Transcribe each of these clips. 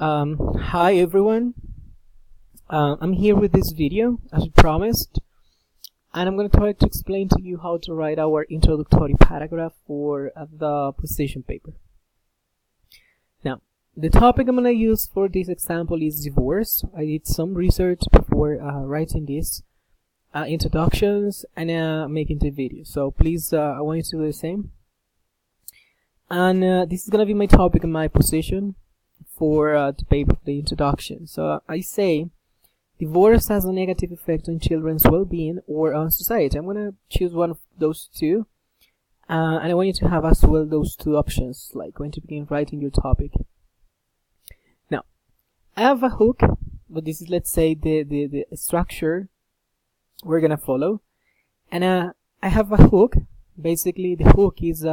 Hi everyone. I'm here with this video as promised, and I'm going to try to explain to you how to write our introductory paragraph for the position paper. Now, the topic I'm going to use for this example is divorce. I did some research before writing this introductions and making the video. So please, I want you to do the same. And this is going to be my topic and my position for the paper, the introduction. So I say divorce has a negative effect on children's well-being or on society. I'm going to choose one of those two, and I want you to have as well those two options, like when to begin writing your topic. Now, I have a hook, but this is, let's say, the structure we're going to follow, and I have a hook. Basically, the hook is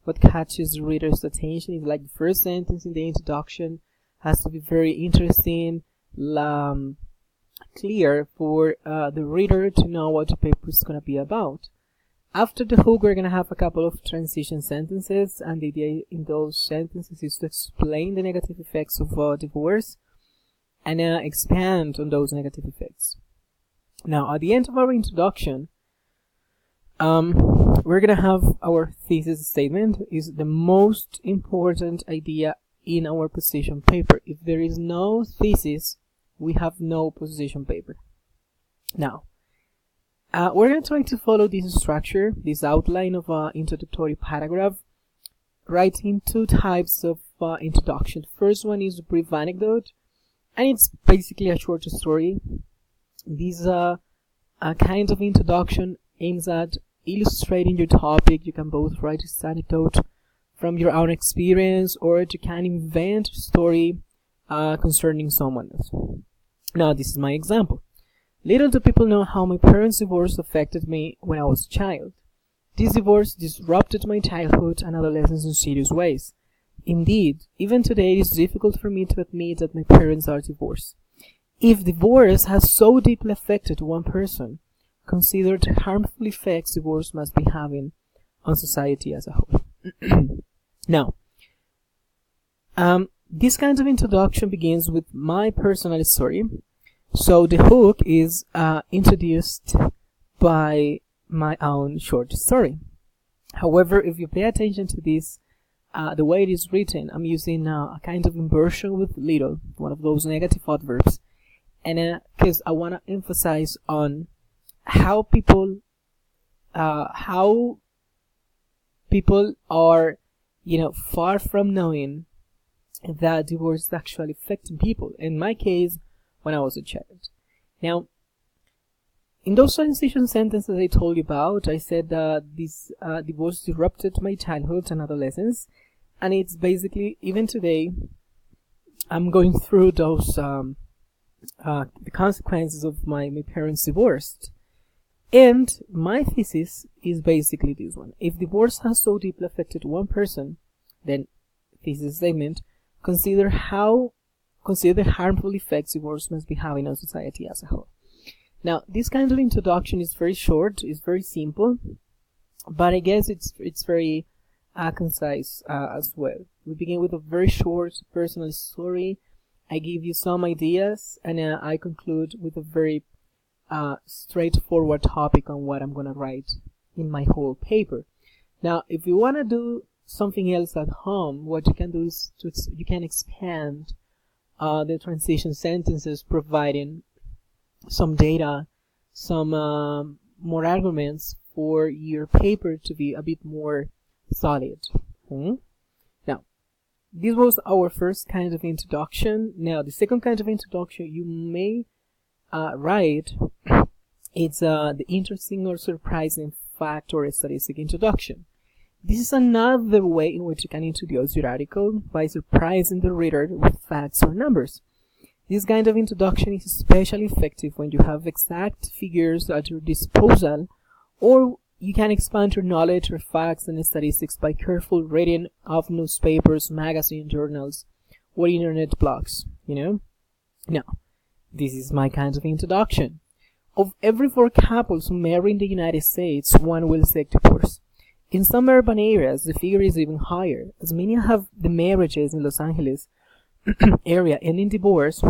what catches the reader's attention. Is like the first sentence in the introduction has to be very interesting, clear for the reader to know what the paper is going to be about. After the hook, we're going to have a couple of transition sentences, and the idea in those sentences is to explain the negative effects of divorce and expand on those negative effects. Now, at the end of our introduction, we're gonna have our thesis statement. Is the most important idea in our position paper. If there is no thesis, we have no position paper. Now, we're gonna try to follow this structure, this outline of an introductory paragraph, writing two types of introduction. First one is a brief anecdote, and it's basically a short story. This kind of introduction aims at illustrating your topic. You can both write this anecdote from your own experience, or you can invent a story concerning someone else. Now, this is my example. Little do people know how my parents' divorce affected me when I was a child. This divorce disrupted my childhood and adolescence in serious ways. Indeed, even today it is difficult for me to admit that my parents are divorced. If divorce has so deeply affected one person, consider the harmful effects divorce must be having on society as a whole. Now, this kind of introduction begins with my personal story. So the hook is introduced by my own short story. However, if you pay attention to this, the way it is written, I'm using a kind of inversion with little, one of those negative adverbs, and because I want to emphasize on how people are, far from knowing that divorce is actually affecting people. In my case, when I was a child. Now, in those transition sentences I told you about, I said that this divorce disrupted my childhood and adolescence, and it's basically, even today, I'm going through those the consequences of my parents divorced. And my thesis is basically this one. If divorce has so deeply affected one person, then thesis statement, consider the harmful effects divorce must be having on society as a whole. Now, this kind of introduction is very short, it's very simple, but I guess it's very concise as well. We begin with a very short personal story. I give you some ideas, and I conclude with a very straightforward topic on what I'm going to write in my whole paper. Now, if you want to do something else at home, what you can do is you can expand the transition sentences, providing some data, some more arguments for your paper to be a bit more solid. Now, this was our first kind of introduction. Now, the second kind of introduction you may write, it's the interesting or surprising fact or statistic introduction. This is another way in which you can introduce your article by surprising the reader with facts or numbers. This kind of introduction is especially effective when you have exact figures at your disposal, or you can expand your knowledge or facts and statistics by careful reading of newspapers, magazine, journals, or internet blogs, Now, this is my kind of introduction. Of every 4 couples who marry in the United States, 1 will seek divorce. In some urban areas, the figure is even higher, as many of the marriages in Los Angeles area and in divorce,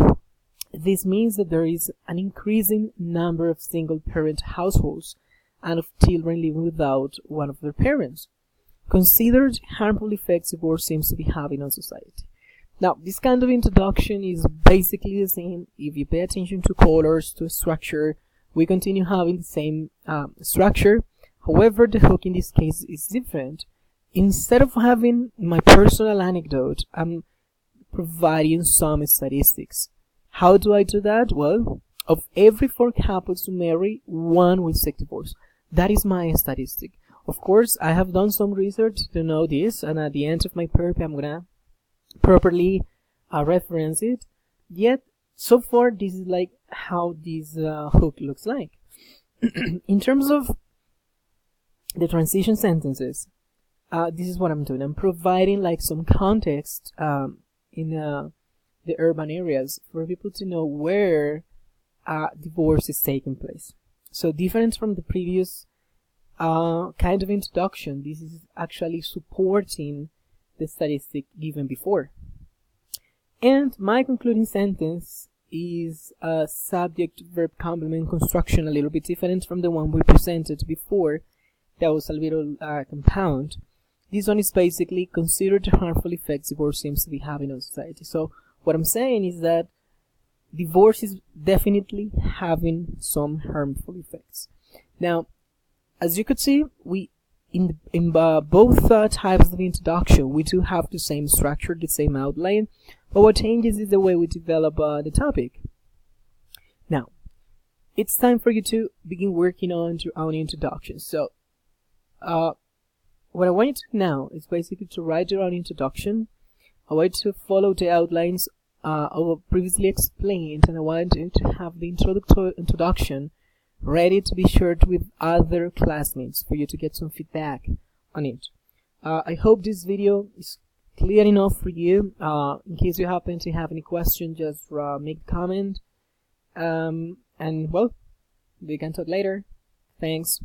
this means that there is an increasing number of single-parent households and of children living without one of their parents. Considered harmful effects divorce seems to be having on society. Now, this kind of introduction is basically the same. If you pay attention to colors, to structure, we continue having the same structure. However, the hook in this case is different. Instead of having my personal anecdote, I'm providing some statistics. How do I do that? Well, of every 4 couples who marry, 1 will seek divorce. That is my statistic. Of course, I have done some research to know this, and at the end of my perp, I'm gonna properly reference it. Yet, so far, this is like how this hook looks like. In terms of the transition sentences, this is what I'm doing. I'm providing like some context in the urban areas for people to know where divorce is taking place. So different from the previous kind of introduction, this is actually supporting the statistic given before. And my concluding sentence is a subject-verb complement construction, a little bit different from the one we presented before. That was a little compound. This one is basically considered the harmful effects divorce seems to be having on society. So what I'm saying is that divorce is definitely having some harmful effects. Now, as you could see, we in both types of introduction, we do have the same structure, the same outline, but what changes is the way we develop the topic. Now, it's time for you to begin working on your own introduction. So, what I want you to do now is basically to write your own introduction. I want you to follow the outlines of previously explained, and I want you to have the introduction ready to be shared with other classmates for you to get some feedback on it. I hope this video is clear enough for you. In case you happen to have any question, just make a comment. And well, we can talk later. Thanks.